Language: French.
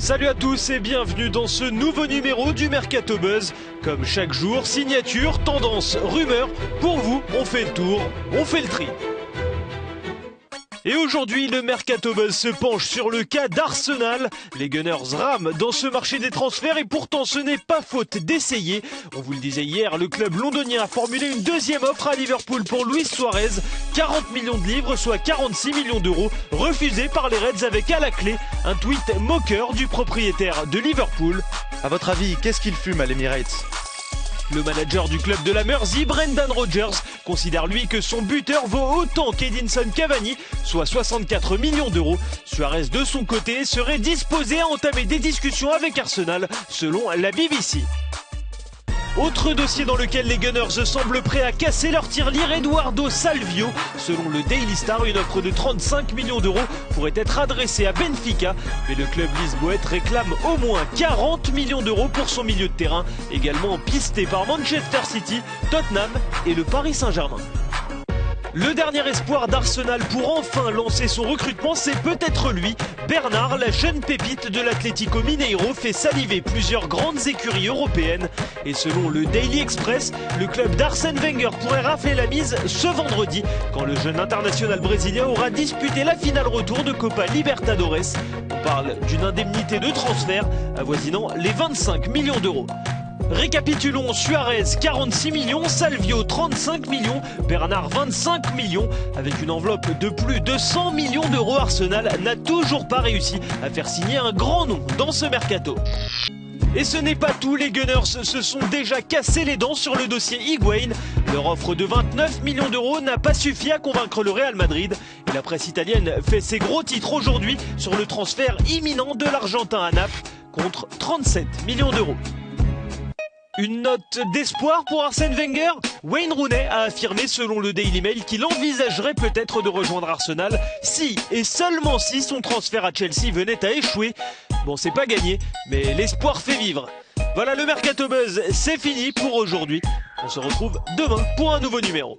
Salut à tous et bienvenue dans ce nouveau numéro du Mercato Buzz. Comme chaque jour, signature, tendance, rumeur. Pour vous, on fait le tour, on fait le tri. Et aujourd'hui, le Mercato Buzz se penche sur le cas d'Arsenal. Les Gunners rament dans ce marché des transferts et pourtant ce n'est pas faute d'essayer. On vous le disait hier, le club londonien a formulé une deuxième offre à Liverpool pour Luis Suarez. 40 millions de livres, soit 46 millions d'euros, refusés par les Reds avec à la clé un tweet moqueur du propriétaire de Liverpool. À votre avis, qu'est-ce qu'il fume à l'Emirates ? Le manager du club de la Mersey, Brendan Rodgers, considère lui que son buteur vaut autant qu'Edinson Cavani, soit 64 millions d'euros. Suarez, de son côté, serait disposé à entamer des discussions avec Arsenal, selon la BBC. Autre dossier dans lequel les Gunners semblent prêts à casser leur tirelire, Eduardo Salvio. Selon le Daily Star, une offre de 35 millions d'euros pourrait être adressée à Benfica. Mais le club lisboète réclame au moins 40 millions d'euros pour son milieu de terrain, également pisté par Manchester City, Tottenham et le Paris Saint-Germain. Le dernier espoir d'Arsenal pour enfin lancer son recrutement, c'est peut-être lui. Bernard, la jeune pépite de l'Atlético Mineiro, fait saliver plusieurs grandes écuries européennes. Et selon le Daily Express, le club d'Arsène Wenger pourrait rafler la mise ce vendredi, quand le jeune international brésilien aura disputé la finale retour de Copa Libertadores. On parle d'une indemnité de transfert avoisinant les 25 millions d'euros. Récapitulons, Suarez 46 millions, Salvio 35 millions, Bernard 25 millions. Avec une enveloppe de plus de 100 millions d'euros, Arsenal n'a toujours pas réussi à faire signer un grand nom dans ce mercato. Et ce n'est pas tout, les Gunners se sont déjà cassé les dents sur le dossier Higuain. Leur offre de 29 millions d'euros n'a pas suffi à convaincre le Real Madrid. Et la presse italienne fait ses gros titres aujourd'hui sur le transfert imminent de l'Argentin à Naples contre 37 millions d'euros. Une note d'espoir pour Arsène Wenger. Wayne Rooney a affirmé selon le Daily Mail qu'il envisagerait peut-être de rejoindre Arsenal si et seulement si son transfert à Chelsea venait à échouer. Bon, c'est pas gagné, mais l'espoir fait vivre. Voilà, le Mercato Buzz, c'est fini pour aujourd'hui. On se retrouve demain pour un nouveau numéro.